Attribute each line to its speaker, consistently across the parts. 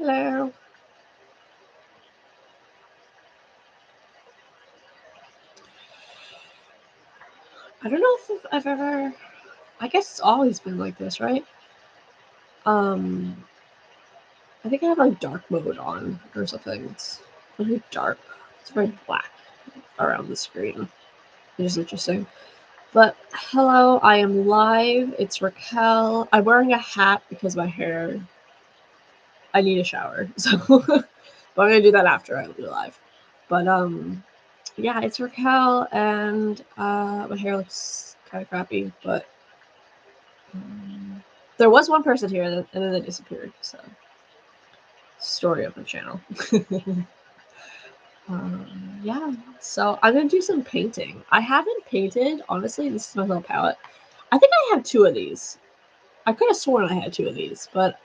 Speaker 1: Hello. I don't know if I've ever. I guess it's always been like this, right? Um, I think I have like dark mode on or something. It's really dark. It's very black around the screen, which is interesting. But hello, I am live. It's Raquel. I'm wearing a hat because my hair. I need a shower, so but I'm gonna do that after I do live. But yeah, it's Raquel, and my hair looks kind of crappy, but there was one person here, and then they disappeared. So, story of the channel. Yeah. So I'm gonna do some painting. I haven't painted, honestly. This is my little palette. I think I have two of these. I could have sworn I had two of these, but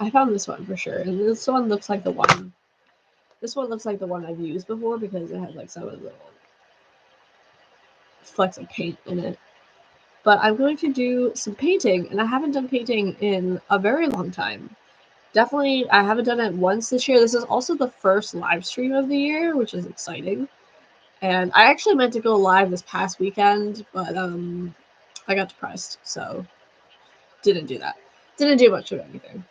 Speaker 1: I found this one for sure. And this one looks like the one. This one looks like the one I've used before because it has like some of the little flecks of paint in it. But I'm going to do some painting, and I haven't done painting in a very long time. Definitely, I haven't done it once this year. This is also the first live stream of the year, which is exciting. And I actually meant to go live this past weekend, but I got depressed, so didn't do that. Didn't do much of anything.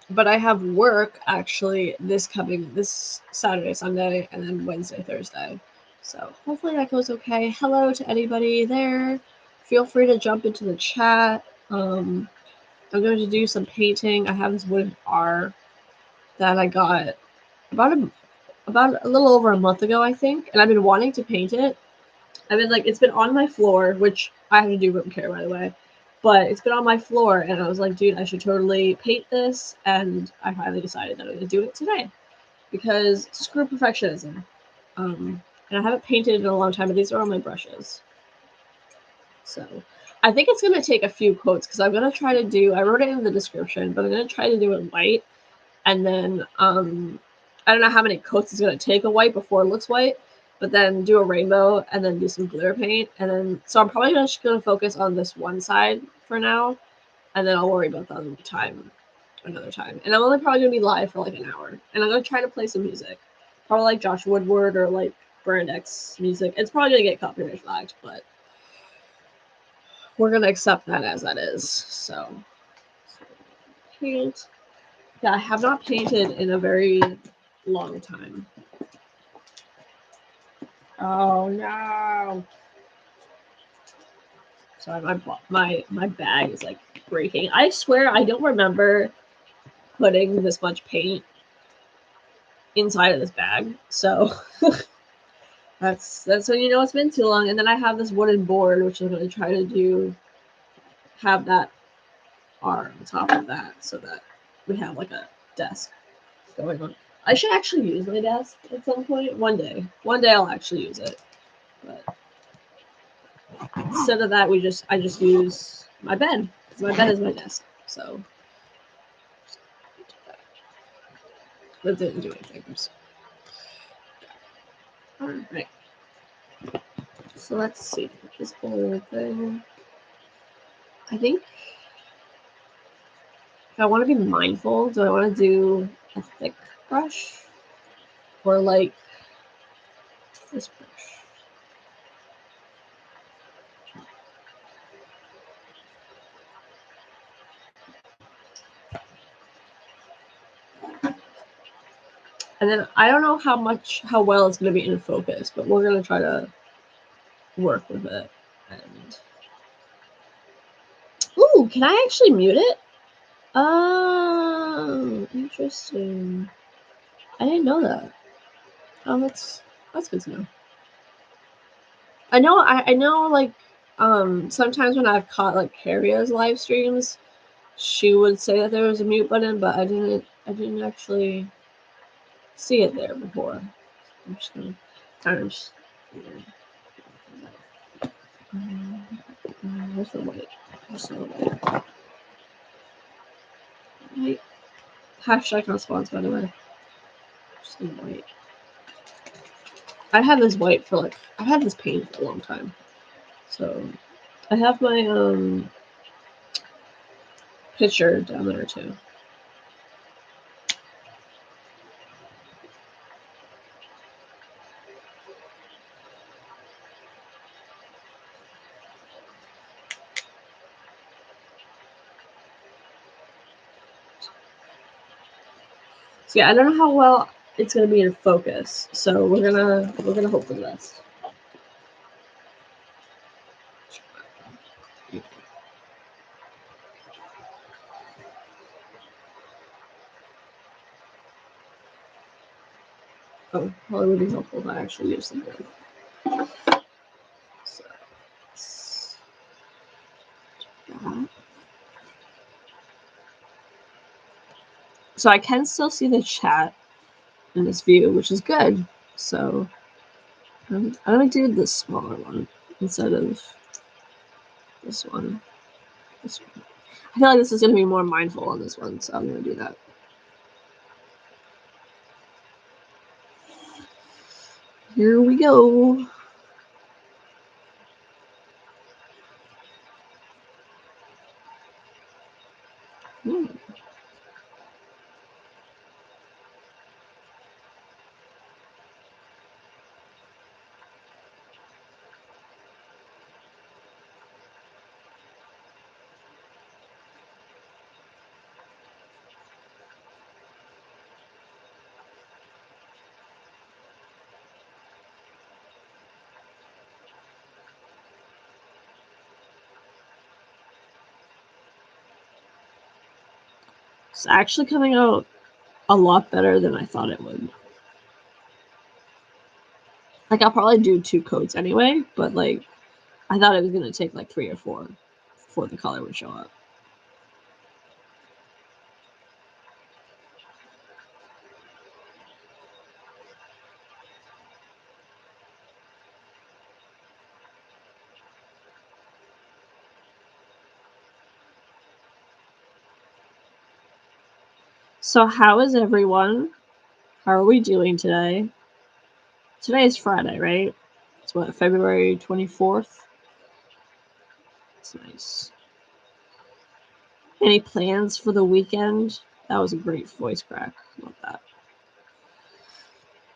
Speaker 1: But I have work actually this Saturday, Sunday, and then Wednesday, Thursday. So hopefully that goes okay. Hello to anybody there. Feel free to jump into the chat. I'm going to do some painting. I have this wooden R that I got about a little over a month ago, I think, and I've been wanting to paint it. I've been like, it's been on my floor, which I have to do room care, by the way, but it's been on my floor, and I was like, dude, I should totally paint this, and I finally decided that I'm going to do it today because screw perfectionism. And I haven't painted in a long time, but these are all my brushes. So I think it's going to take a few coats because I'm going to try to do, I wrote it in the description, but I'm going to try to do it white. And then I don't know how many coats it's going to take of white before it looks white, but then do a rainbow and then do some glitter paint. And then, so I'm probably just going to focus on this one side for now. And then I'll worry about that another time. And I'm only probably going to be live for like an hour. And I'm going to try to play some music. Probably like Josh Woodward or like Brand X music. It's probably going to get copyright flagged, but we're going to accept that as that is. So paint. Yeah, I have not painted in a very long time. Oh no! Sorry, my bag is like breaking. I swear I don't remember putting this much paint inside of this bag. So that's when you know it's been too long. And then I have this wooden board, which I'm going to try to have that arm on top of that so that we have like a desk going on. I should actually use my desk at some point. One day I'll actually use it. But instead of that, I just use my bed because my bed is my desk. So that didn't do anything. All right. So let's see this whole thing. I think if I want to be mindful, do I want to do a thick brush or like this brush? And then I don't know how well it's going to be in focus, but we're going to try to work with it. And ooh, can I actually mute it? Oh, interesting. I didn't know that. Oh, that's good to know. I know like sometimes when I've caught like Carrie's live streams, she would say that there was a mute button, but I didn't actually see it there before. I'm just gonna kind of just, where's the white? Where's the white? White. Hashtag not spawns, by the way. Just white. I've had this paint for a long time. So I have my picture down there too. So yeah, I don't know how well it's gonna be in focus. So we're gonna hope for the best. Oh, well, it would be helpful if I actually use something. So, so I can still see the chat in this view, which is good. So I'm gonna do the smaller one instead of this one. This one. I feel like this is gonna be more mindful on this one, so I'm gonna do that. Here we go. It's actually coming out a lot better than I thought it would. Like, I'll probably do 2 coats anyway, but like, I thought it was gonna take like 3 or 4 before the color would show up. So how is everyone? How are we doing today? Today is Friday, right? It's what, February 24th? That's nice. Any plans for the weekend? That was a great voice crack. Love that.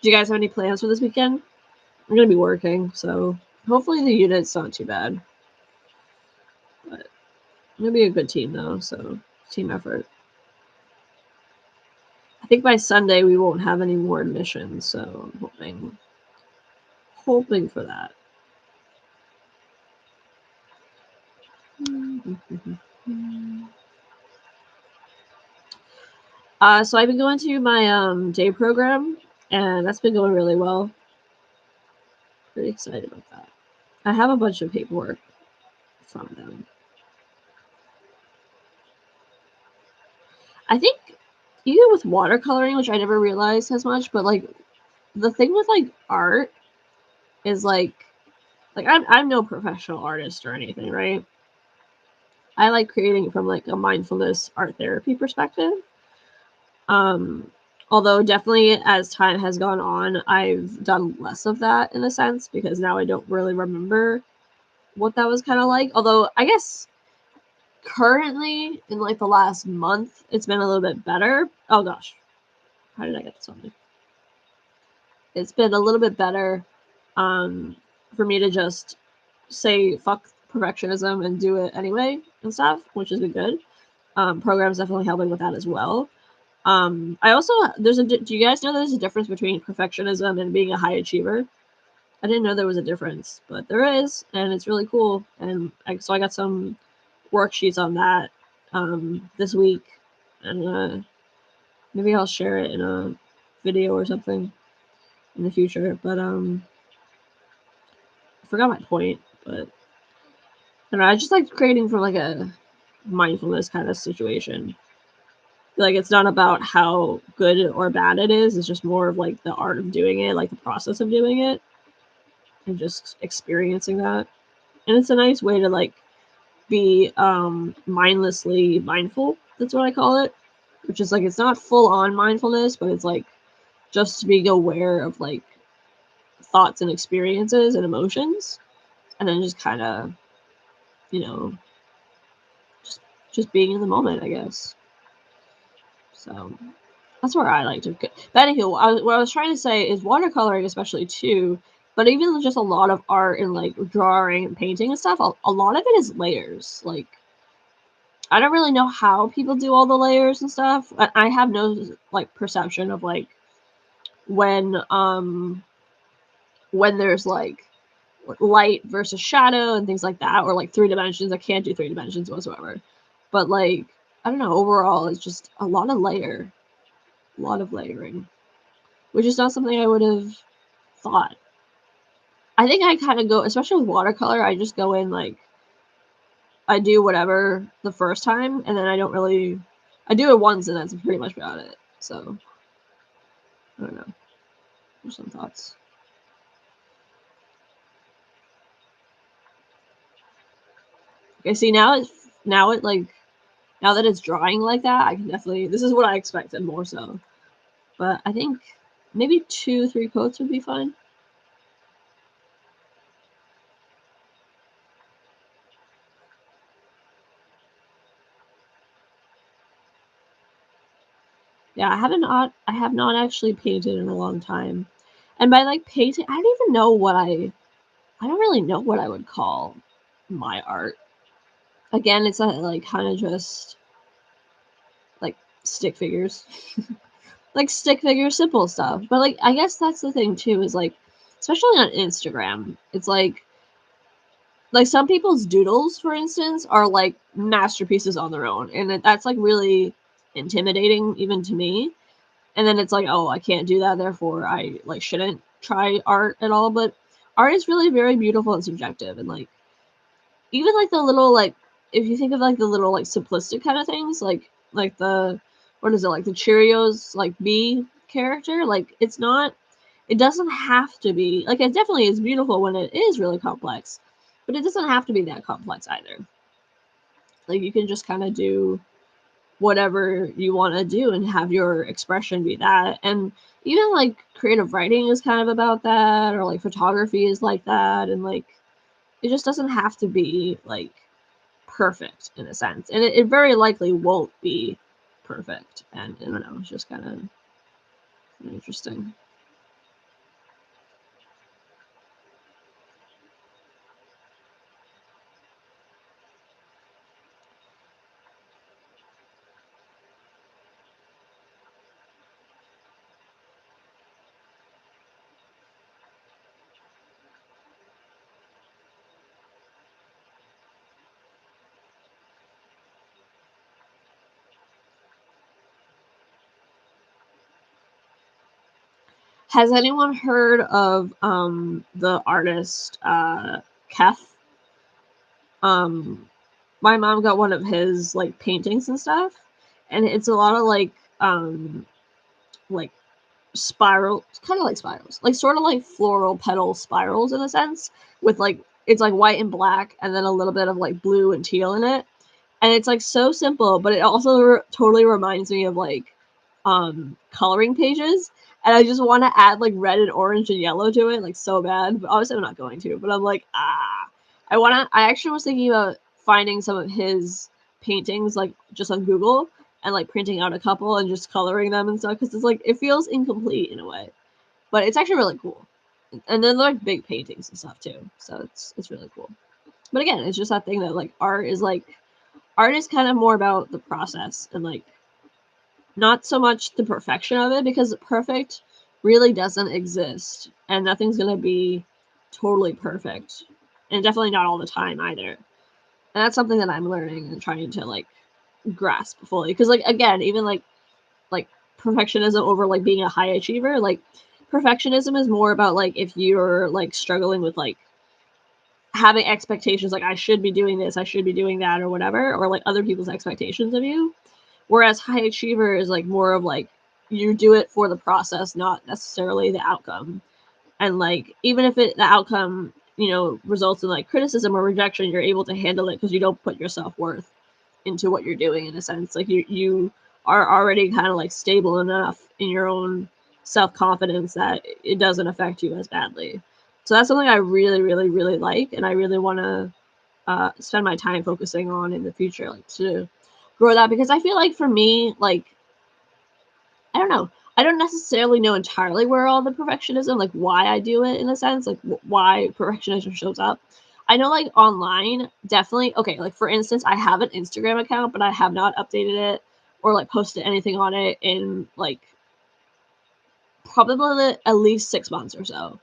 Speaker 1: Do you guys have any plans for this weekend? I'm gonna be working, so hopefully the unit's not too bad. But it's gonna be a good team though, so team effort. I think by Sunday we won't have any more admissions, so I'm hoping for that. So I've been going to my day program, and that's been going really well. Pretty excited about that. I have a bunch of paperwork from them. I think even with watercoloring, which I never realized as much, but like the thing with like art is like I'm no professional artist or anything, right? I like creating from like a mindfulness art therapy perspective. Although definitely as time has gone on, I've done less of that in a sense because now I don't really remember what that was kind of like. Although I guess currently in like the last month, it's been a little bit better. Oh gosh, how did I get to something? It's been a little bit better for me to just say fuck perfectionism and do it anyway and stuff, which has been good. Programs definitely helping with that as well. I also do you guys know there's a difference between perfectionism and being a high achiever? I didn't know there was a difference, but there is, and it's really cool. And so I got some worksheets on that this week, and maybe I'll share it in a video or something in the future. But I forgot my point. But I don't know. I just like creating from like a mindfulness kind of situation. Like it's not about how good or bad it is. It's just more of like the art of doing it, like the process of doing it, and just experiencing that. And it's a nice way to like be mindlessly mindful. That's what I call it. Which is like it's not full on mindfulness, but it's like just being aware of like thoughts and experiences and emotions, and then just kind of, you know, just being in the moment, I guess. So that's where I like to go. But anywho, what I was trying to say is watercoloring, especially too, but even just a lot of art and like drawing and painting and stuff, a lot of it is layers. Like, I don't really know how people do all the layers and stuff. I have no like perception of like when there's like light versus shadow and things like that, or like 3 dimensions. I can't do 3 dimensions whatsoever. But like, I don't know, overall it's just a lot of layering, which is not something I would have thought. I think I kind of go, especially with watercolor, I just go in like, I do whatever the first time, and then I do it once and that's pretty much about it. So, I don't know. There's some thoughts. Okay, see, now that it's drawing like that, I can definitely, this is what I expected more so. But I think maybe 2-3 coats would be fine. Yeah, I have not actually painted in a long time. And by like painting, I don't even know I don't really know what I would call my art. Again, it's like kind of just like stick figures. Like stick figure simple stuff. But like I guess that's the thing too, is like especially on Instagram, it's like some people's doodles, for instance, are like masterpieces on their own, and that's like really intimidating even to me. And then it's like, oh, I can't do that, therefore I like shouldn't try art at all. But art is really very beautiful and subjective, and like even like the little like, if you think of like the little like simplistic kind of things, like the, what is it, like the Cheerios like bee character, like it doesn't have to be like, it definitely is beautiful when it is really complex, but it doesn't have to be that complex either. Like you can just kind of do whatever you want to do and have your expression be that. And even like creative writing is kind of about that, or like photography is like that, and like it just doesn't have to be like perfect in a sense, and it very likely won't be perfect. And I don't know, it's just kind of interesting. Has anyone heard of the artist Kef? My mom got one of his like paintings and stuff, and it's a lot of like spiral, kind of like spirals, like sort of like floral petal spirals in a sense, with like, it's like white and black and then a little bit of like blue and teal in it. And it's like so simple, but it also totally reminds me of like coloring pages. And I just want to add like red and orange and yellow to it, like so bad. But obviously I'm not going to. But I'm like, I actually was thinking about finding some of his paintings like just on Google, and like printing out a couple and just coloring them and stuff, because it's like it feels incomplete in a way, but it's actually really cool. And then they're like big paintings and stuff too, so it's really cool. But again, it's just that thing that like art is kind of more about the process, and like not so much the perfection of it, because perfect really doesn't exist, and nothing's gonna be totally perfect, and definitely not all the time either. And that's something that I'm learning and trying to like grasp fully, because like again, even like perfectionism over like being a high achiever, like perfectionism is more about like if you're like struggling with like having expectations, like I should be doing this, I should be doing that, or whatever, or like other people's expectations of you. Whereas high achiever is like more of like you do it for the process, not necessarily the outcome. And like even if the outcome, results in like criticism or rejection, you're able to handle it because you don't put your self-worth into what you're doing, in a sense. Like you are already kind of like stable enough in your own self-confidence that it doesn't affect you as badly. So that's something I really, really, really like, and I really want to spend my time focusing on in the future, like to grow that, because I feel like for me, like I don't know, I don't necessarily know entirely where all the perfectionism, like why I do it, in a sense, like why perfectionism shows up. I know, like, online, definitely okay, like, for instance, I have an Instagram account, but I have not updated it or, like, posted anything on it in, like, probably at least 6 months or so.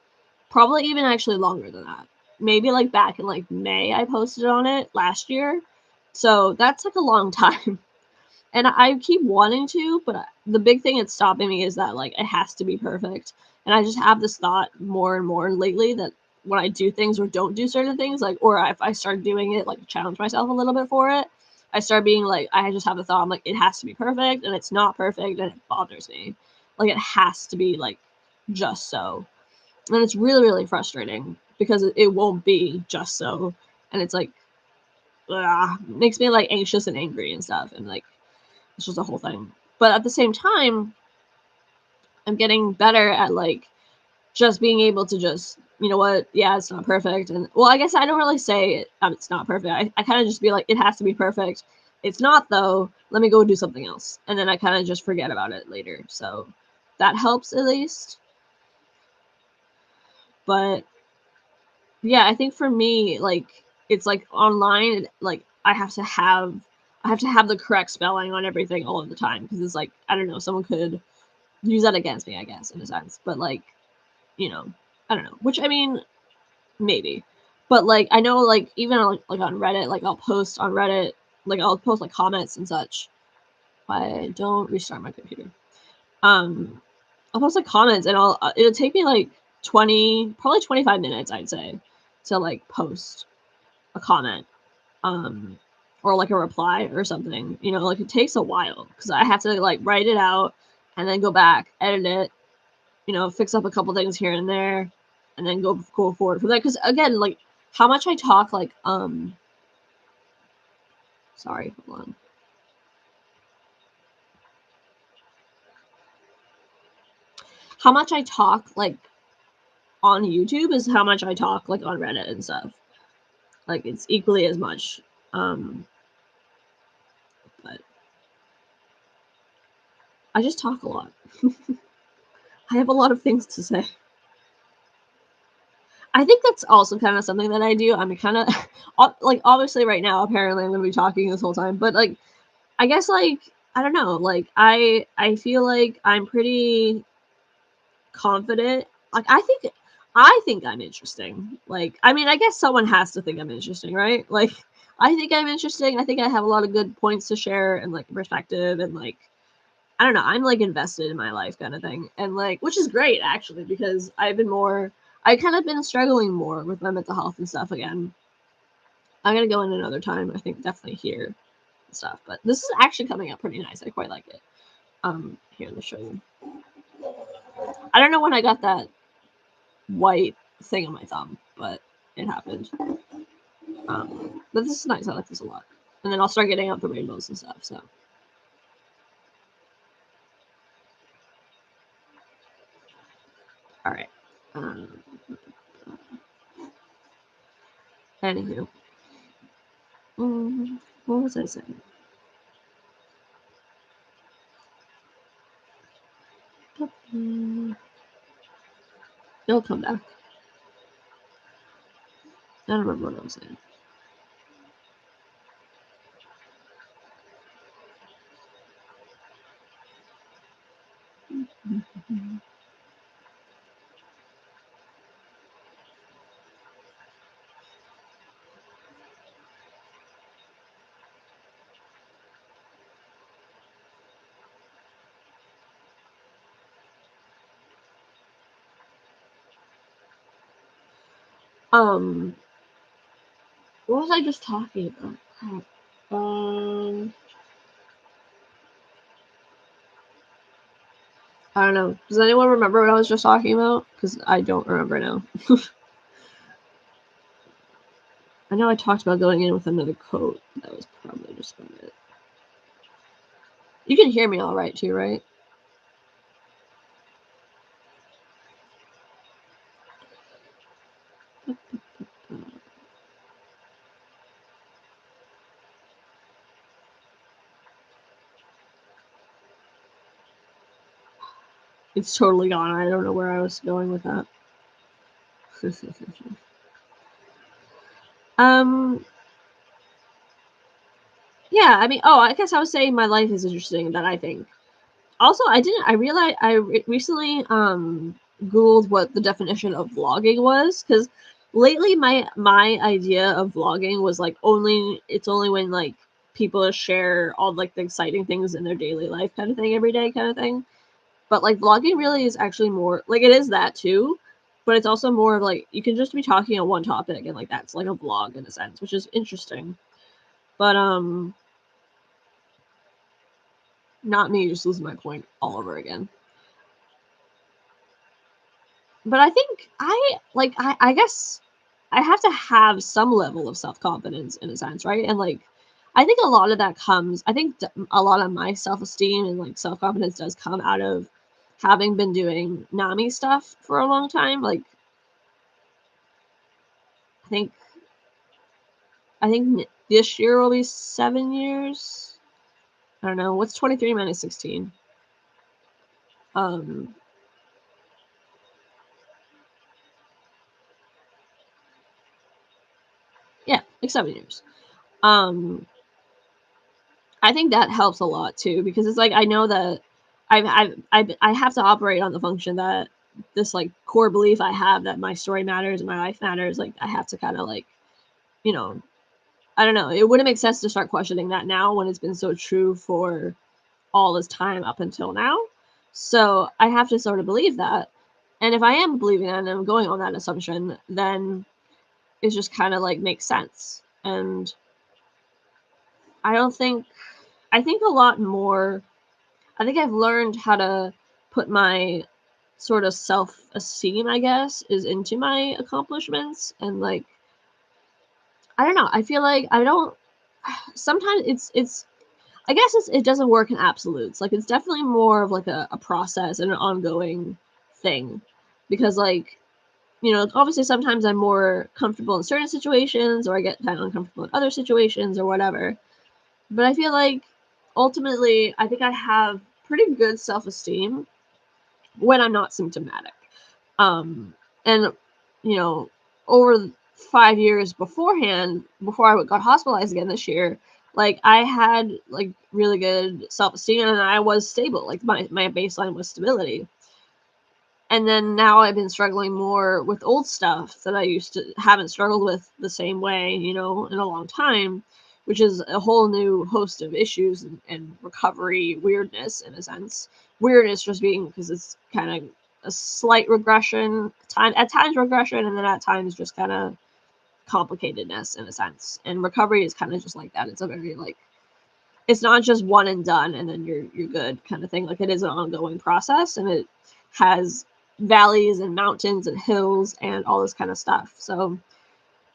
Speaker 1: Probably even actually longer than that. Maybe, like, back in, like, May, I posted on it last year. So, that's, like, a long time. And I keep wanting to, but the big thing that's stopping me is that, like, it has to be perfect. And I just have this thought more and more lately that when I do things or don't do certain things, like, or if I start doing it, like, challenge myself a little bit for it, I start being like, I just have the thought, I'm like, it has to be perfect, and it's not perfect, and it bothers me. Like, it has to be, like, just so. And it's really, really frustrating because it won't be just so. And it's like, makes me, like, anxious and angry and stuff. And, like, it's just a whole thing. But at the same time, I'm getting better at, like, just being able to just, you know what? Yeah, it's not perfect. And well, I guess I don't really say it's not perfect. I kind of just be like, it has to be perfect. It's not though. Let me go do something else. And then I kind of just forget about it later. So that helps at least. But yeah, I think for me, like, it's like online, like I have to have the correct spelling on everything all of the time because it's like I don't know, someone could use that against me, I guess, in a sense. But like, you know, I don't know. Which I mean, maybe. But like I know like even like on Reddit, like I'll post on Reddit, like I'll post like comments and such. I don't restart my computer. Um I'll post like comments and it'll take me like 20, probably 25 minutes, I'd say, to like post a comment. Um or like a reply or something. You know, like it takes a while because I have to like write it out and then go back, edit it, you know, fix up a couple things here and there, and then go forward from that. Because again, like how much I talk, like sorry, hold on. How much I talk like on YouTube is how much I talk like on Reddit and stuff. Like it's equally as much. But I just talk a lot. I have a lot of things to say. I think that's also kind of something that I do. I'm kind of like obviously right now apparently I'm going to be talking this whole time, but like I guess like I don't know, like I feel like I'm pretty confident. Like I think I'm interesting. Like I mean, I guess someone has to think I'm interesting, right? Like I think I'm interesting. I think I have a lot of good points to share and like perspective and like I don't know, I'm like invested in my life kind of thing. And like which is great actually because I kind of been struggling more with my mental health and stuff again. I'm gonna go in another time, I think definitely here and stuff. But this is actually coming out pretty nice. I quite like it. Here, let me show you. I don't know when I got that white thing on my thumb, but it happened. But this is nice. I like this a lot. And then I'll start getting out the rainbows and stuff. So, all right. Um, Anywho, what was I saying? It'll come back. I don't remember what I was saying. Um, what was I just talking about? Crap. I don't know. Does anyone remember what I was just talking about? Because I don't remember now. I know I talked about going in with another coat. That was probably just about it. You can hear me all right too, right? It's totally gone. I don't know where I was going with that. Yeah, I mean, oh, I guess I was saying my life is interesting, that I think. Also, I realized recently Googled what the definition of vlogging was, because lately my idea of vlogging was like it's only when like people share all like the exciting things in their daily life kind of thing every day kind of thing. But like vlogging really is actually more like it is that too, but it's also more of like you can just be talking on one topic and like that's like a vlog in a sense, which is interesting. But not me just losing my point all over again. But I think I guess I have to have some level of self-confidence in a sense, right? And like I think a lot of that comes I think a lot of my self-esteem and like self-confidence does come out of having been doing NAMI stuff for a long time. Like I think this year will be 7 years. I don't know. What's 23 minus 16? Um yeah, like 7 years. Um I think that helps a lot too because it's like I know that I have to operate on the function that this like core belief I have that my story matters and my life matters. Like I have to kind of like, you know, I don't know. It wouldn't make sense to start questioning that now when it's been so true for all this time up until now. So I have to sort of believe that. And if I am believing that and I'm going on that assumption, then it just kind of like makes sense. And I don't think I think a lot more I think I've learned how to put my sort of self-esteem, I guess, is into my accomplishments and like I don't know. I feel like I don't sometimes it's I guess it doesn't work in absolutes. Like it's definitely more of like a process and an ongoing thing. Because like, you know, obviously sometimes I'm more comfortable in certain situations or I get kind of uncomfortable in other situations or whatever. But I feel like ultimately I think I have pretty good self-esteem when I'm not symptomatic. And you know, over 5 years beforehand, before I got hospitalized again this year, like I had like really good self-esteem and I was stable. Like my baseline was stability. And then now I've been struggling more with old stuff that I used to haven't struggled with the same way, you know, in a long time, which is a whole new host of issues and recovery weirdness in a sense. Weirdness just being because it's kind of a slight regression, at times regression, and then at times just kind of complicatedness in a sense. And recovery is kind of just like that. It's a very like it's not just one and done and then you're good kind of thing. Like it is an ongoing process and it has valleys and mountains and hills and all this kind of stuff. So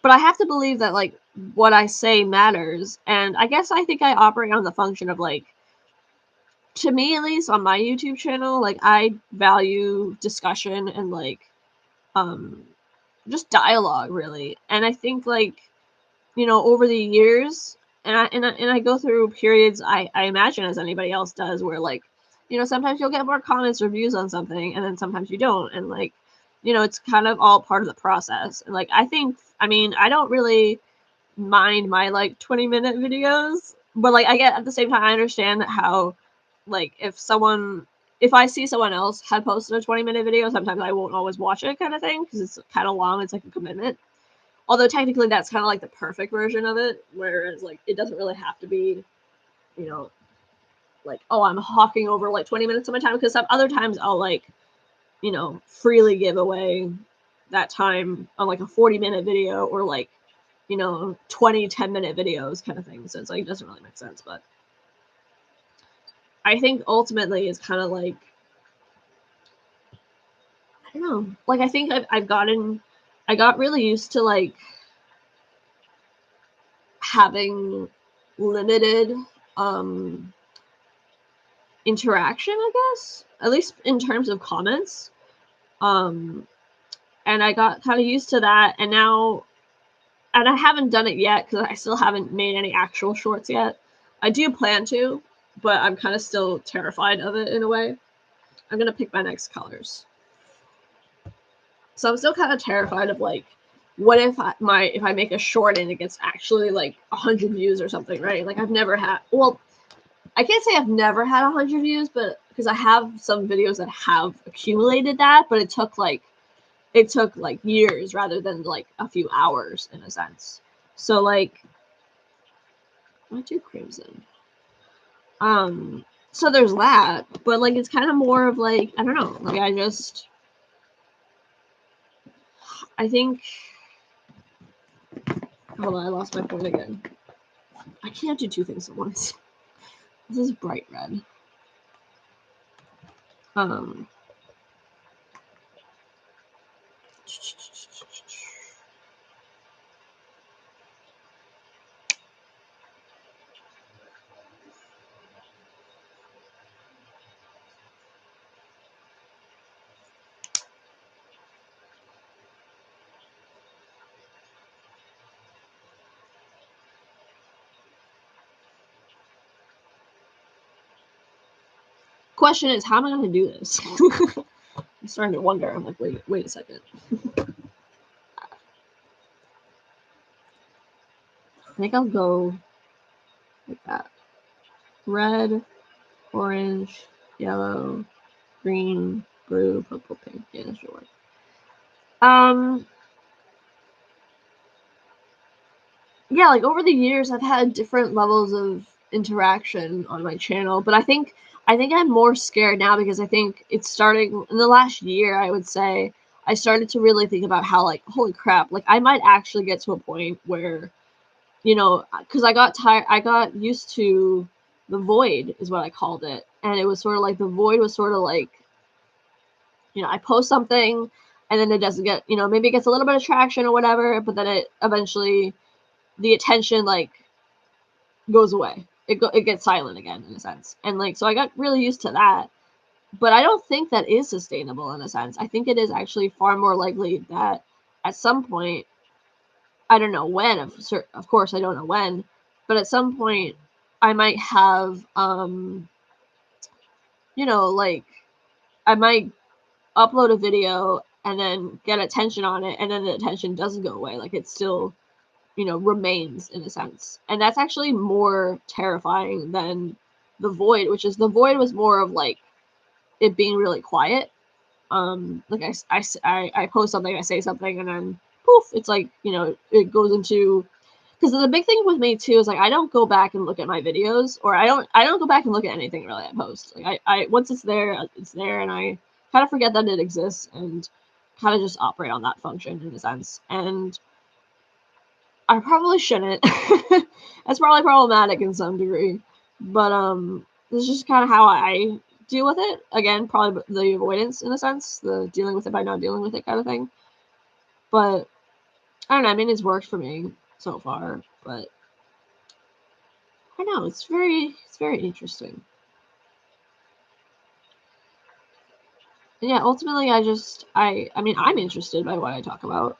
Speaker 1: but I have to believe that like what I say matters. And I guess I think I operate on the function of like to me at least on my YouTube channel, like I value discussion and like um just dialogue really. And I think like you know, over the years, and I go through periods I imagine as anybody else does where like, you know, sometimes you'll get more comments or views on something and then sometimes you don't. And like, you know, it's kind of all part of the process. And like I think I mean, I don't really mind my like 20-minute videos, but like I get at the same time I understand how like if I see someone else had posted a 20-minute video, sometimes I won't always watch it kind of thing because it's kind of long. It's like a commitment. Although technically that's kind of like the perfect version of it, whereas like it doesn't really have to be, you know, like oh I'm hawking over like 20 minutes of my time because some other times I'll like, you know, freely give away that time on like a 40-minute video or like, you know, 20 10-minute videos kind of thing. So it's like it doesn't really make sense, but I think ultimately it's kind of like I don't know, like I think I got really used to like having limited um interaction, I guess, at least in terms of comments. Um, and I got kind of used to that, and now, and I haven't done it yet because I still haven't made any actual shorts yet. I do plan to, but I'm kind of still terrified of it in a way. I'm gonna pick my next colors, so I'm still kind of terrified of like what if I make a short and it gets actually like 100 views or something, right? Like I've never had, well, I can't say I've never had 100 views, but because I have some videos that have accumulated that, but it took like years rather than like a few hours in a sense. So like, I do crimson. So there's that, but like it's kind of more of like, I don't know, like I think, hold on, I lost my phone again. I can't do two things at once. This is bright red. Question is, how am I going to do this? I'm starting to wonder. I'm like, wait a second. I think I'll go like that. Red, orange, yellow, green, blue, purple, pink. Yeah, that should work. Yeah, like over the years, I've had different levels of interaction on my channel, but I think I'm more scared now because I think it's starting in the last year. I would say I started to really think about how, like, holy crap, like I might actually get to a point where, you know, because I got used to the void is what I called it, and it was sort of like the void was sort of like, you know, I post something and then it doesn't get, you know, maybe it gets a little bit of traction or whatever, but then it eventually, the attention like goes away. It gets silent again in a sense. And like, so I got really used to that, but I don't think that is sustainable in a sense. I think it is actually far more likely that at some point, I don't know when, of course I don't know when, but at some point I might have, you know, like I might upload a video and then get attention on it, and then the attention doesn't go away. Like it still, you know, remains in a sense. And that's actually more terrifying than the void, which is the void was more of like it being really quiet. Like I post something, I say something, and then poof, it's like, you know, it goes into, because the big thing with me too is like I don't go back and look at my videos, or I don't go back and look at anything really I post. Like I once it's there, and I kind of forget that it exists and kind of just operate on that function in a sense. And I probably shouldn't. That's probably problematic in some degree, but this is just kind of how I deal with it. Again, probably the avoidance in a sense, the dealing with it by not dealing with it kind of thing. But I don't know. I mean, it's worked for me so far, but I know it's very interesting. And yeah, ultimately, I mean, I'm interested by what I talk about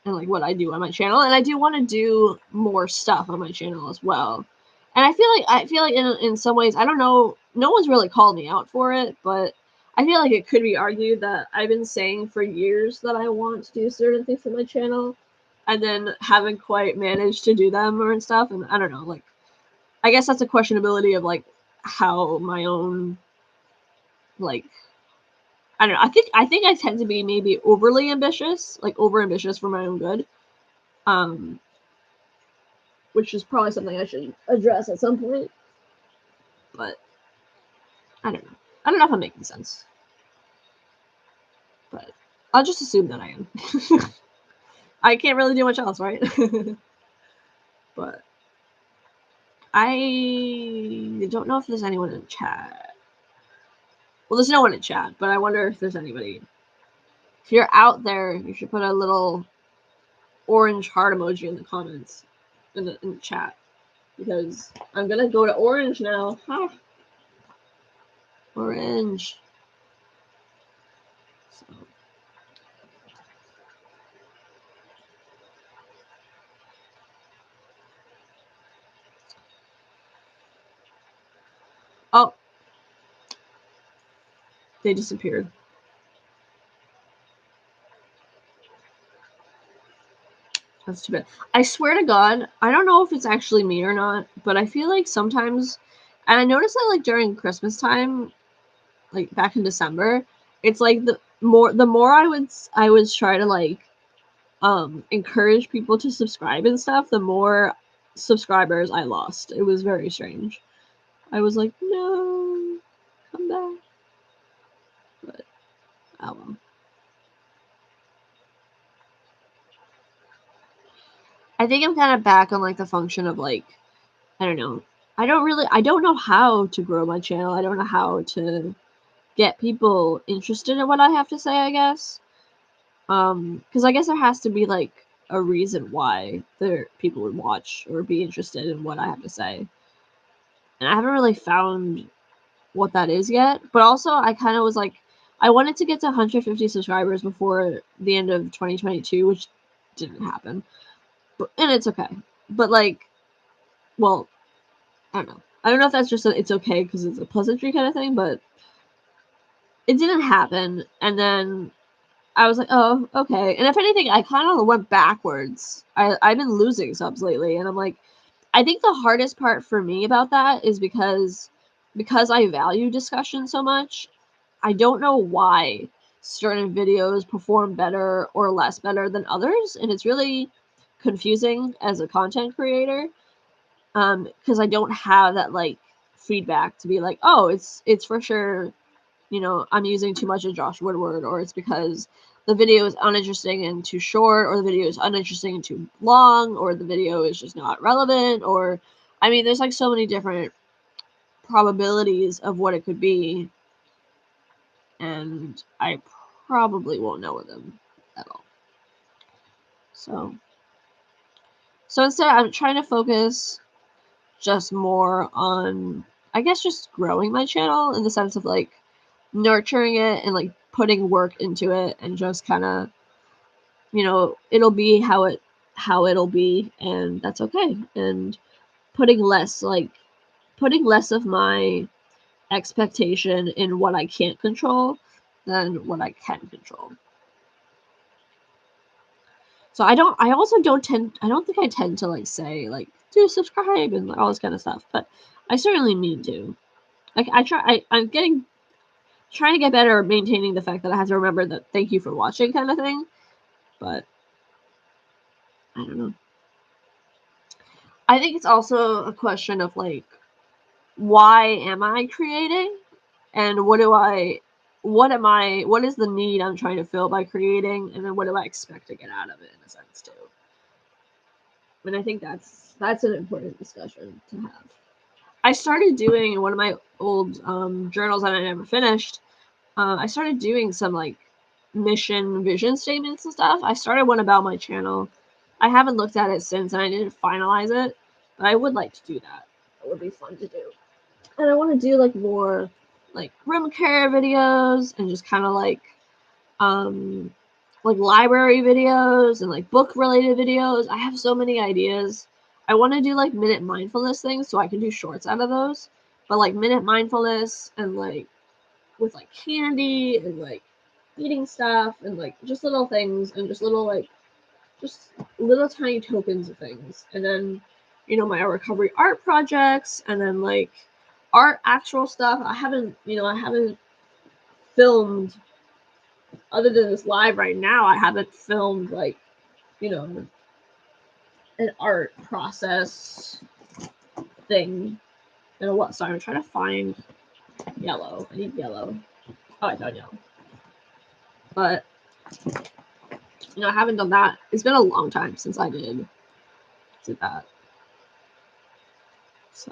Speaker 1: and like what I do on my channel, and I do want to do more stuff on my channel as well. And I feel like in some ways, I don't know, no one's really called me out for it, but I feel like it could be argued that I've been saying for years that I want to do certain things on my channel, and then haven't quite managed to do them or and stuff. And I don't know, like I guess that's a questionability of like how my own, like, I don't know. I think I tend to be maybe overly ambitious, like over ambitious for my own good. Which is probably something I should address at some point. But I don't know. I don't know if I'm making sense. But I'll just assume that I am. I can't really do much else, right? But I don't know if there's anyone in chat. Well, there's no one in chat, but I wonder if there's anybody. If you're out there, you should put a little orange heart emoji in the comments, in the chat, because I'm gonna go to orange now. Huh. Orange. So. Oh, they disappeared. That's too bad. I swear to God, I don't know if it's actually me or not, but I feel like sometimes, and I noticed that like during Christmas time, like back in December, it's like the more I would try to like encourage people to subscribe and stuff, the more subscribers I lost. It was very strange. I was like, no, come back. But oh well. I think I'm kind of back on like the function of like, I don't know. I don't know how to grow my channel. I don't know how to get people interested in what I have to say, I guess. Because I guess there has to be like a reason why people would watch or be interested in what I have to say. And I haven't really found what that is yet. But also I kind of was like, I wanted to get to 150 subscribers before the end of 2022, which didn't happen. And it's okay. But like, well, I don't know. I don't know if that's just it's okay because it's a pleasantry kind of thing, but it didn't happen. And then I was like, oh, okay. And if anything, I kind of went backwards. I've been losing subs lately, and I'm like, I think the hardest part for me about that is because I value discussion so much. I don't know why certain videos perform better or less better than others, and it's really confusing as a content creator. Because I don't have that like feedback to be like, oh, it's for sure, I'm using too much of Josh Woodward, or it's because the video is uninteresting and too short, or the video is uninteresting and too long, or the video is just not relevant, or I mean, there's like so many different probabilities of what it could be, and I probably won't know them at all. So instead, I'm trying to focus just more on, I guess, just growing my channel in the sense of like nurturing it and like putting work into it, and just kind of, it'll be how it'll be, and that's okay. And putting less of my expectation in what I can't control than what I can control. So I don't think I tend to like say like do subscribe and all this kind of stuff, but I certainly mean to. Like I'm trying to get better at maintaining the fact that I have to remember that thank you for watching kind of thing, but I don't know. I think it's also a question of like, why am I creating, and what is the need I'm trying to fill by creating, and then what do I expect to get out of it in a sense too. And I think that's an important discussion to have. I started doing in one of my old journals that I never finished. I started doing some like mission vision statements and stuff. I started one about my channel. I haven't looked at it since, and I didn't finalize it, but I would like to do that. It would be fun to do. And I want to do like more like room care videos, and just kind of like library videos and like book related videos. I have so many ideas. I want to do like minute mindfulness things so I can do shorts out of those. But like minute mindfulness and like with like candy and like eating stuff and like just little things and just little tiny tokens of things. And then, my recovery art projects, and then like art actual stuff. I haven't filmed, other than this live right now, I haven't filmed like, an art process thing in a what? Sorry, I'm trying to find yellow. I need yellow. Oh, I found yellow. But I haven't done that. It's been a long time since I did that. So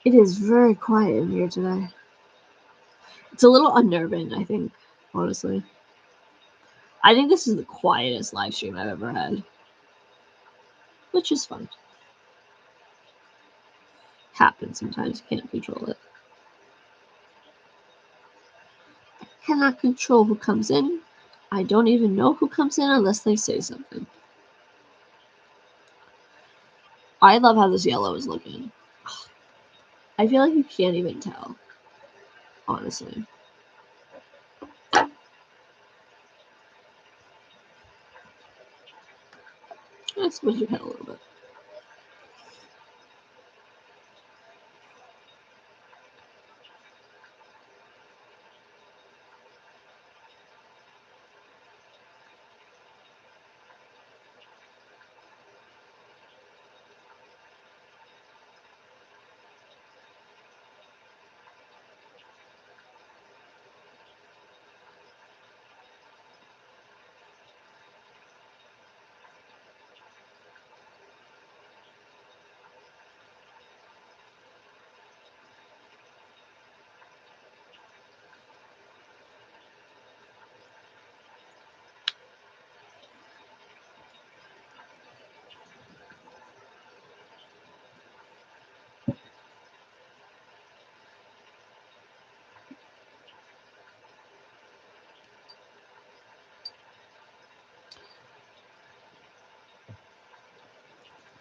Speaker 1: It is very quiet in here today. It's a little unnerving, I think, honestly. I think this is the quietest live stream I've ever had, which is fun. Happens sometimes, you can't control it. I cannot control who comes in. I don't even know who comes in unless they say something. I love how this yellow is looking. I feel like you can't even tell, honestly. I suppose you had a little bit.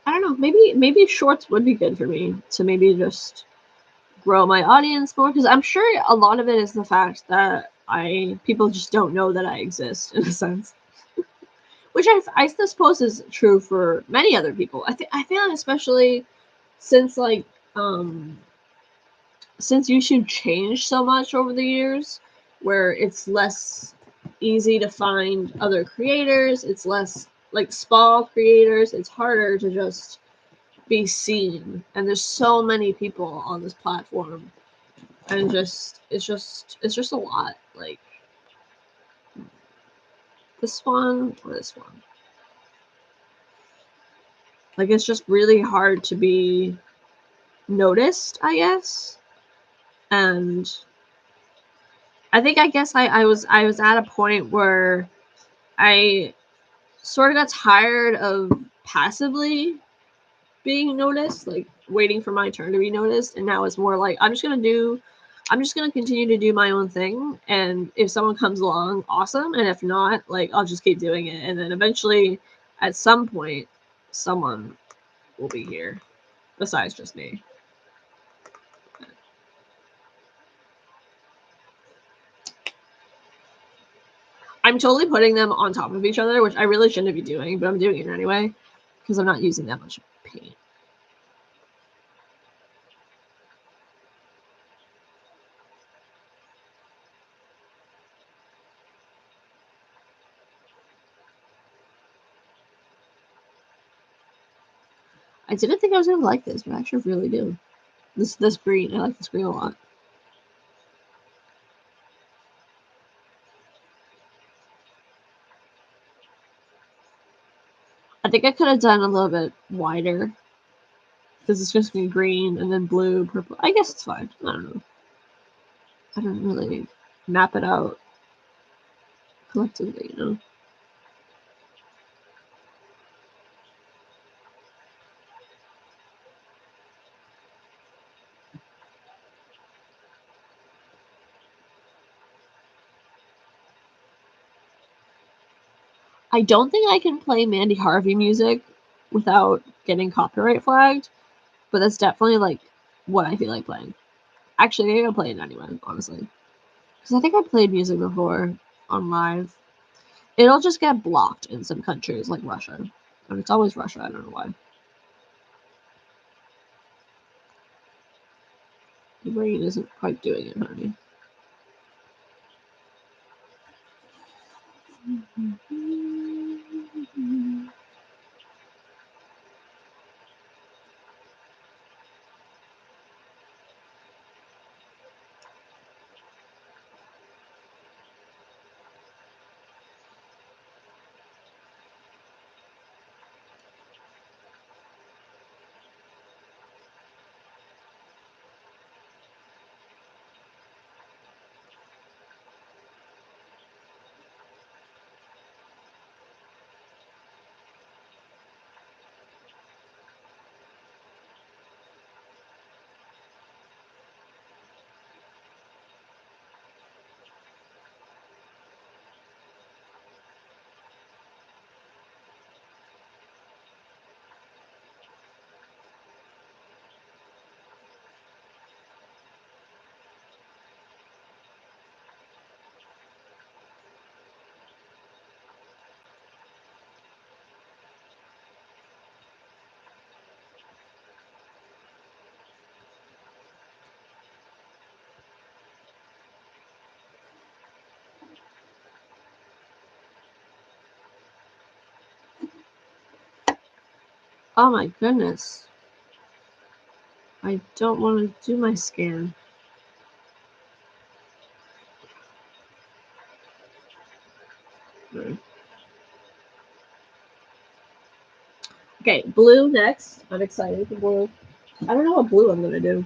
Speaker 1: I don't know. Maybe shorts would be good for me to maybe just grow my audience more, because I'm sure a lot of it is the fact that people just don't know that I exist in a sense, which I suppose is true for many other people. I feel especially since since YouTube changed so much over the years, where it's less easy to find other creators, it's less like small creators, it's harder to just be seen, and there's so many people on this platform, and it's just a lot. Like this one or this one, like it's just really hard to be noticed, I guess. And I guess I was at a point where I sort of got tired of passively being noticed, like waiting for my turn to be noticed, and now it's more like I'm just gonna continue to do my own thing, and if someone comes along, awesome, and if not, like I'll just keep doing it, and then eventually at some point someone will be here besides just me. I'm totally putting them on top of each other, which I really shouldn't be doing, but I'm doing it anyway because I'm not using that much paint. I didn't think I was gonna like this, but I actually really do. This green, I like this green a lot. I think I could have done a little bit wider because it's just gonna be green and then blue, purple. I guess it's fine. I don't know. I don't really map it out collectively, you know. I don't think I can play Mandy Harvey music without getting copyright flagged, but that's definitely like what I feel like playing. Actually, maybe I'll play it anyway, honestly. Because I think I played music before on live. It'll just get blocked in some countries like Russia. And it's always Russia, I don't know why. The brain isn't quite doing it, honey. Oh my goodness. I don't want to do my scan. Okay, blue next. I'm excited for blue. I don't know what blue I'm gonna do.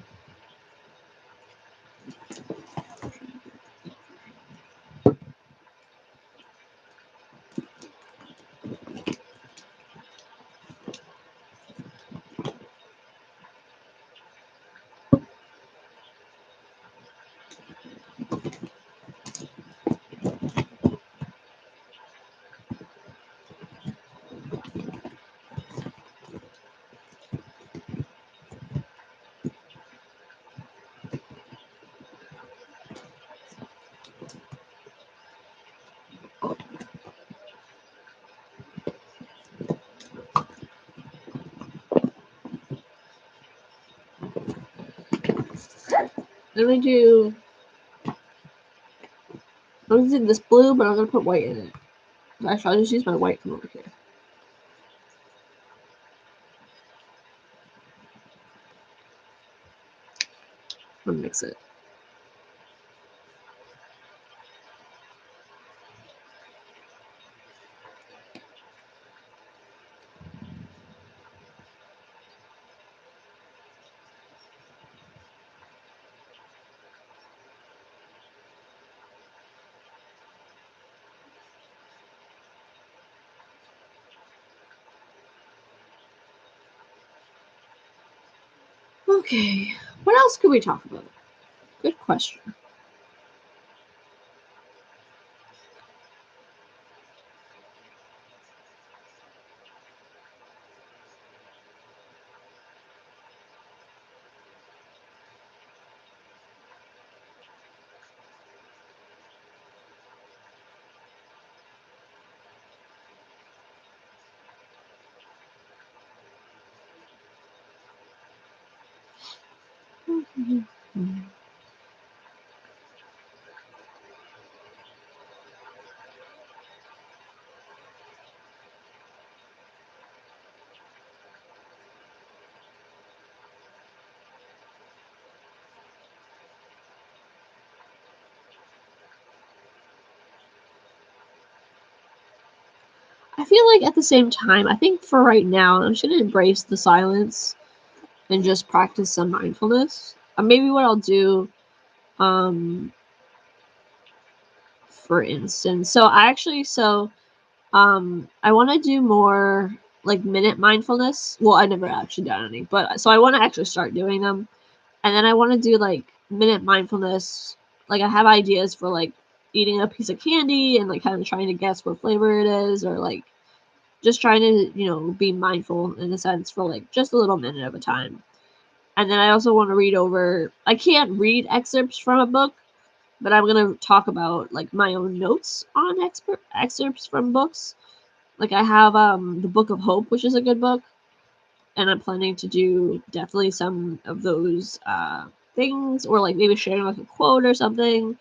Speaker 1: I'm gonna do this blue, but I'm gonna put white in it. Actually, I'll just use my white from over here. I'm gonna mix it. Okay, what else could we talk about? Good question. I feel like at the same time, I think for right now, I'm just gonna embrace the silence and just practice some mindfulness. Maybe what I'll do, for instance, I want to do more like minute mindfulness. Well, I never actually done any, but so I want to actually start doing them, and then I want to do like minute mindfulness. Like I have ideas for like eating a piece of candy and like kind of trying to guess what flavor it is, or like just trying to be mindful in a sense for like just a little minute of a time. And then I also want to read over. I can't read excerpts from a book, but I'm gonna talk about like my own notes on excerpts from books. Like I have the Book of Hope, which is a good book, and I'm planning to do definitely some of those things, or like maybe sharing like a quote or something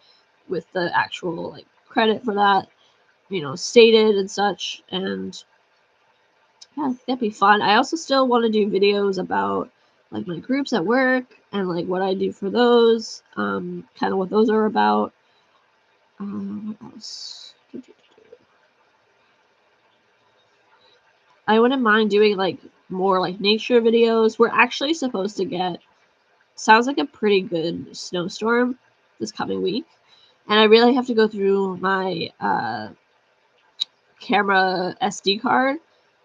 Speaker 1: with the actual like credit for that, stated and such. And yeah, I think that'd be fun. I also still want to do videos about like my groups at work and like what I do for those, kind of what those are about. What else? I wouldn't mind doing like more like nature videos. We're actually supposed to get, sounds like a pretty good snowstorm this coming week, and I really have to go through my camera SD card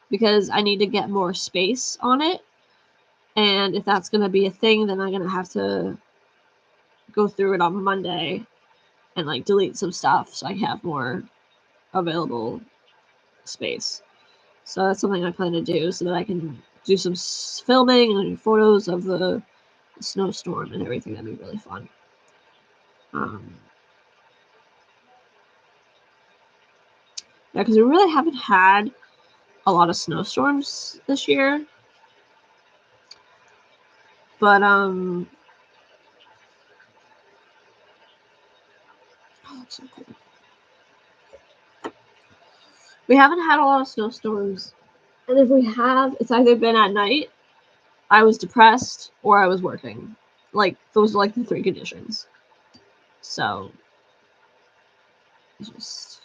Speaker 1: because I need to get more space on it. And if that's gonna be a thing, then I'm gonna have to go through it on Monday and like delete some stuff so I have more available space. So that's something I plan to do so that I can do some filming and photos of the snowstorm and everything. That'd be really fun. Yeah, because we really haven't had a lot of snowstorms this year. But oh, that's so cool. We haven't had a lot of snowstorms And if we have, it's either been at night, I was depressed, or I was working. Like, those are like the 3 conditions. So, just.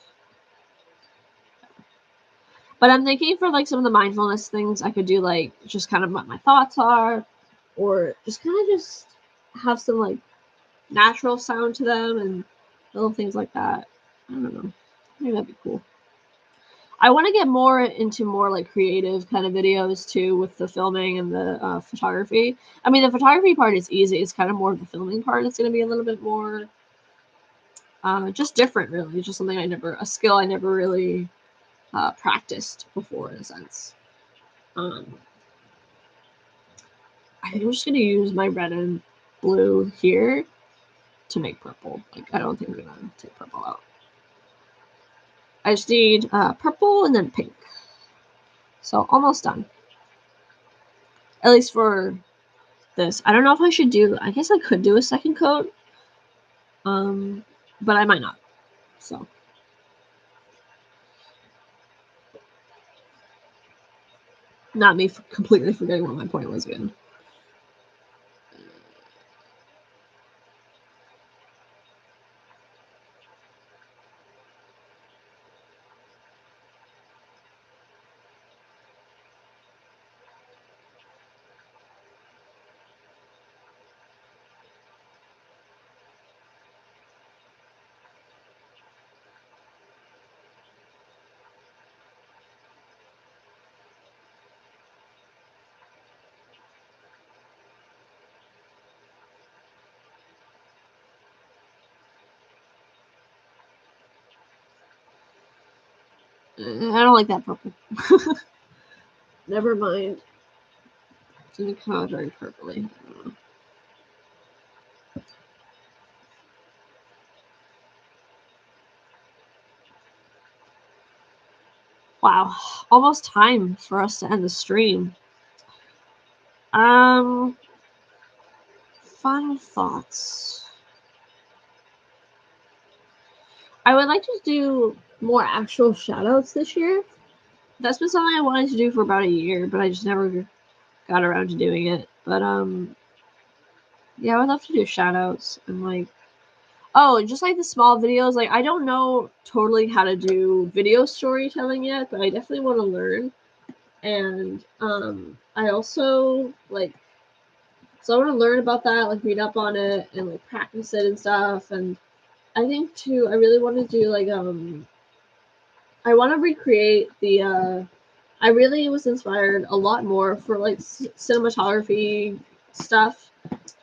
Speaker 1: But I'm thinking for like some of the mindfulness things, I could do like just kind of what my thoughts are, or just kind of just have some like natural sound to them and little things like that. I don't know. I think that'd be cool. I want to get more into more like creative kind of videos too with the filming and the photography. I mean, the photography part is easy. It's kind of more of the filming part that's going to be a little bit more just different, really. Just something a skill I never really practiced before in a sense. I think I'm just gonna use my red and blue here to make purple. Like, I don't think I'm gonna take purple out. I just need purple and then pink. So almost done. At least for this. I don't know if I should do, I guess I could do a second coat. But I might not. So. Not me completely forgetting what my point was again. I don't like that purple. Never mind. It's gonna come out very purpley. Wow, almost time for us to end the stream. Final thoughts. I would like to do more actual shoutouts this year. That's been something I wanted to do for about a year, but I just never got around to doing it. But yeah, I would love to do shoutouts and like, oh, just like the small videos. Like, I don't know totally how to do video storytelling yet, but I definitely want to learn. And I also like, so I want to learn about that, like read up on it and like practice it and stuff. And I think too, I really want to do like I want to recreate the I really was inspired a lot more for like cinematography stuff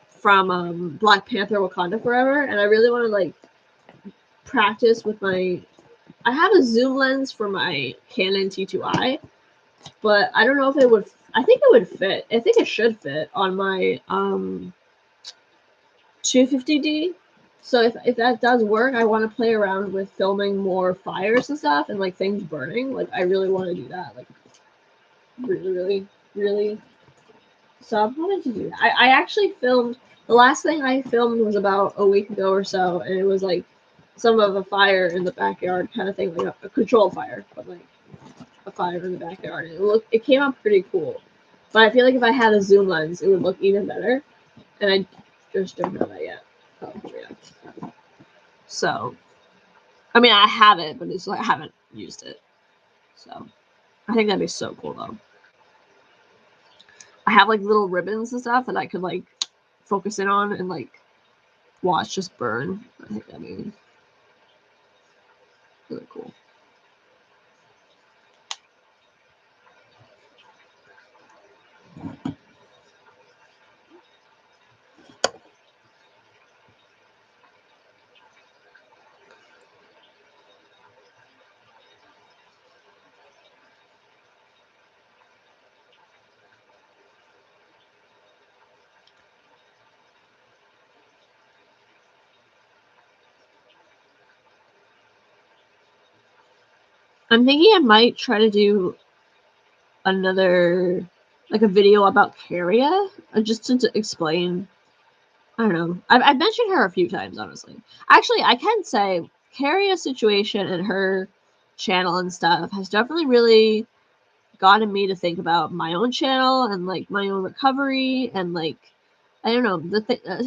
Speaker 1: from Black Panther Wakanda Forever, and I really want to like practice with my. I have a zoom lens for my Canon T2i, but I don't know if it would. I think it would fit. I think it should fit on my 250D. So if that does work, I want to play around with filming more fires and stuff and like things burning. Like, I really want to do that. Like, really. So I'm wanting to do that. I actually filmed, the last thing I filmed was about a week ago or so, and it was like some of a fire in the backyard kind of thing, like a controlled fire, but like a fire in the backyard. And it came out pretty cool. But I feel like if I had a zoom lens, it would look even better. And I just don't have that yet. Oh, yeah. So, I mean, I have it, but it's like I haven't used it. So, I think that'd be so cool though. I have like little ribbons and stuff that I could like focus in on and like watch just burn. I think that'd be really cool. I'm thinking I might try to do another, like a video about Caria, just to explain. I don't know. I've mentioned her a few times, honestly. Actually, I can say Caria's situation and her channel and stuff has definitely really gotten me to think about my own channel and like my own recovery and like I don't know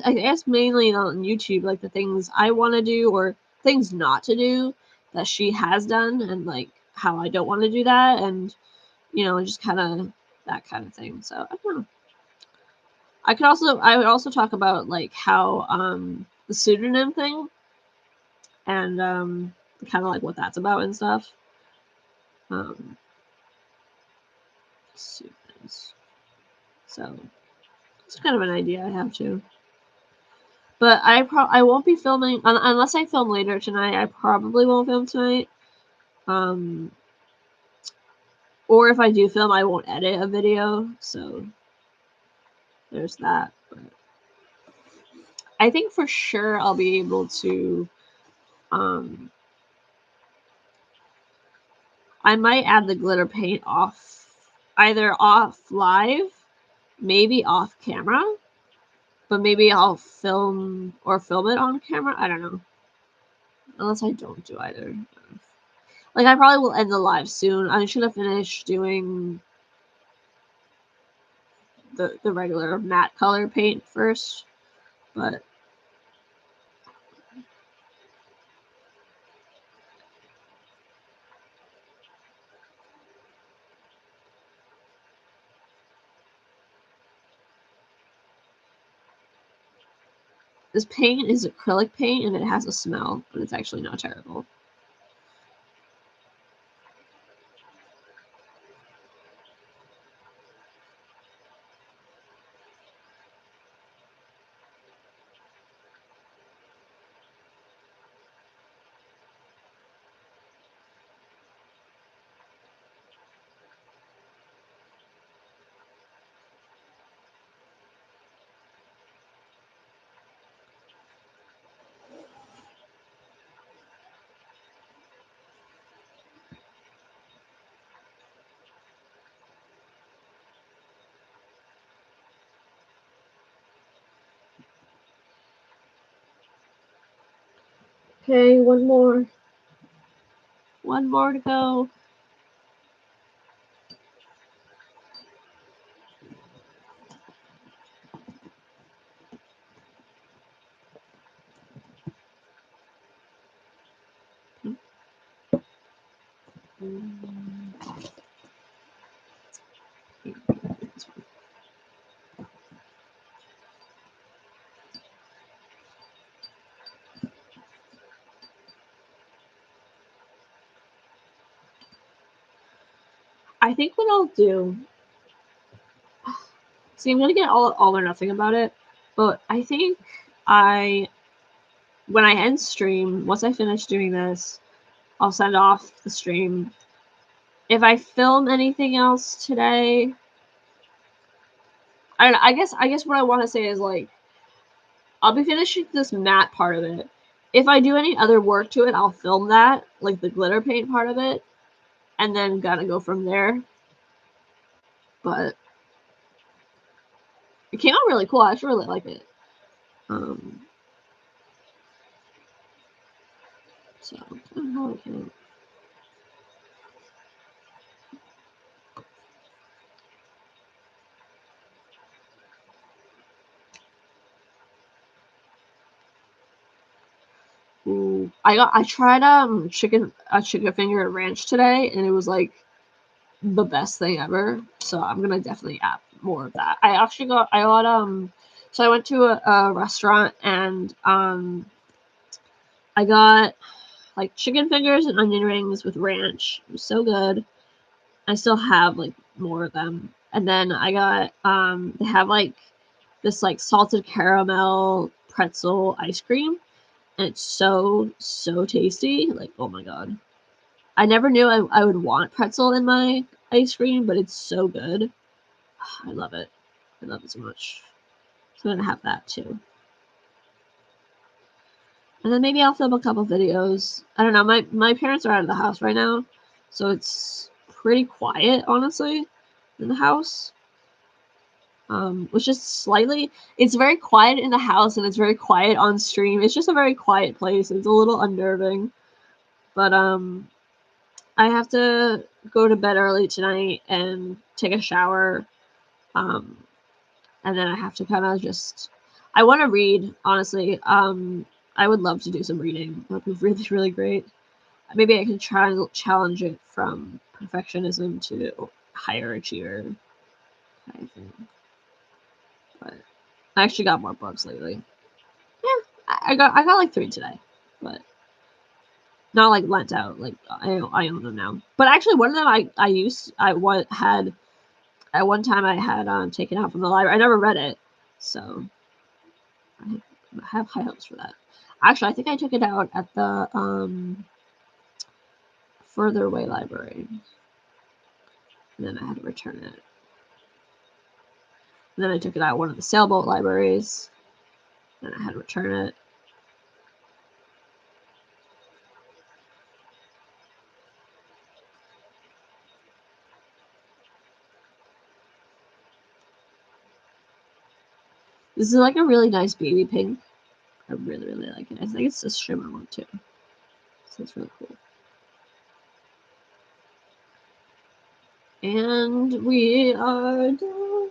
Speaker 1: I guess mainly on YouTube like the things I want to do or things not to do that she has done and like how I don't want to do that and you know just kind of that kind of thing. So I don't know. I would also talk about like how the pseudonym thing and kind of like what that's about and stuff. Pseudonyms. So it's kind of an idea I have too. But I won't be filming unless I film later tonight. I probably won't film tonight. Or if I do film, I won't edit a video. So there's that. But I think for sure I'll be able to. I might add the glitter paint off, either off live, maybe off camera, but maybe I'll film it on camera. I don't know. Unless I don't do either. Like, I probably will end the live soon. I'm just gonna finish doing the regular matte color paint first. But this paint is acrylic paint and it has a smell, but it's actually not terrible. Okay, one more. One more to go. I think what I'll do. See, I'm gonna get all or nothing about it, but I think when I end stream, once I finish doing this, I'll send off the stream. If I film anything else today, I guess what I want to say is like I'll be finishing this matte part of it. If I do any other work to it, I'll film that, like the glitter paint part of it, and then gotta go from there. But it came out really cool. I actually really like it. So I don't know how it came out. Ooh, I tried chicken finger and ranch today, and it was like the best thing ever. So I'm gonna definitely add more of that. I got so I went to a restaurant and I got like chicken fingers and onion rings with ranch. It was so good. I still have like more of them. And then I got they have like this like salted caramel pretzel ice cream and it's so tasty. Like, oh my god. I never knew I would want pretzel in my ice cream, but it's so good. I love it. I love it so much. So I'm gonna have that too. And then maybe I'll film a couple videos. I don't know. My parents are out of the house right now, so it's pretty quiet, honestly, in the house. Which is slightly. It's very quiet in the house, and it's very quiet on stream. It's just a very quiet place. It's a little unnerving, but I have to go to bed early tonight and take a shower. And then I have to kind of just, I want to read, honestly. I would love to do some reading. That would be really, really great. Maybe I can try to challenge it from perfectionism to higher achiever kind of thing. But I actually got more books lately. Yeah, I got like 3 today, but not like lent out. Like I own them now. But actually, one of them had at one time I had taken out from the library. I never read it, so I have high hopes for that. Actually, I think I took it out at the further away library, and then I had to return it. And then I took it out at one of the sailboat libraries, and I had to return it. This is like a really nice baby pink. I really, really like it. I think it's this shimmer one too. So it's really cool. And we are done.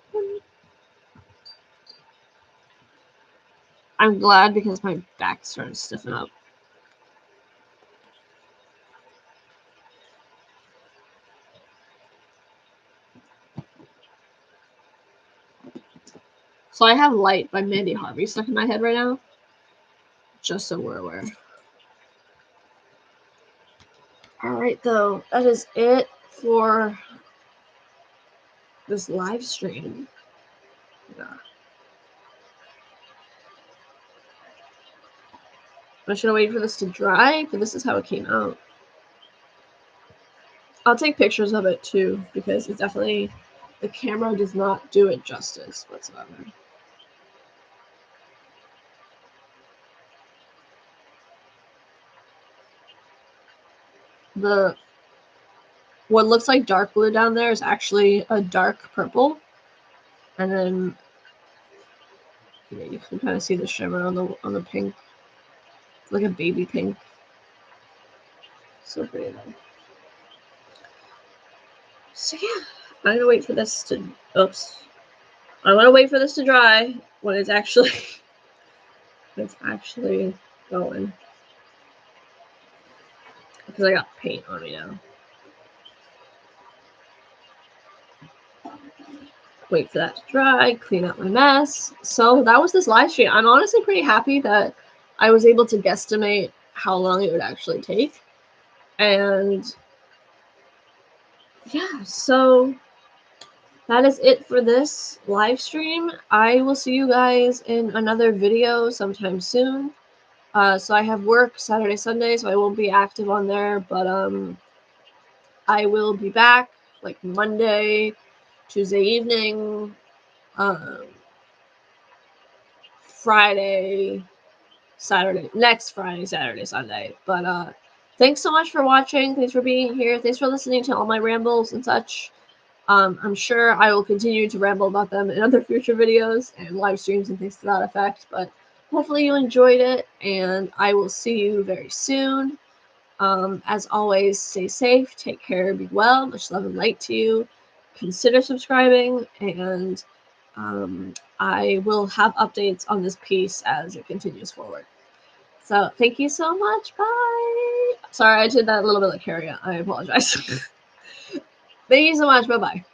Speaker 1: I'm glad because my back's starting to stiffen up. So I have Light by Mandy Harvey stuck in my head right now. Just so we're aware. Alright though, that is it for this live stream. Yeah. I'm just gonna wait for this to dry, because this is how it came out. I'll take pictures of it too, because it's definitely, the camera does not do it justice whatsoever. What looks like dark blue down there is actually a dark purple, and then you can kind of see the shimmer on the pink. It's like a baby pink. So pretty though. So yeah, I'm gonna wait for this to. Oops. I want to wait for this to dry when it's actually going, because I got paint on me now. Wait for that to dry, clean up my mess. So that was this live stream. I'm honestly pretty happy that I was able to guesstimate how long it would actually take. And yeah, so that is it for this live stream. I will see you guys in another video sometime soon. So I have work Saturday, Sunday, so I won't be active on there, but I will be back like Monday, Tuesday evening, Friday, Saturday, next Friday, Saturday, Sunday. But thanks so much for watching. Thanks for being here. Thanks for listening to all my rambles and such. I'm sure I will continue to ramble about them in other future videos and live streams and things to that effect, but hopefully you enjoyed it, and I will see you very soon. As always, stay safe, take care, be well, much love and light to you. Consider subscribing, and I will have updates on this piece as it continues forward. So thank you so much. Bye. Sorry, I did that a little bit like Harriet. I apologize. Thank you so much. Bye-bye.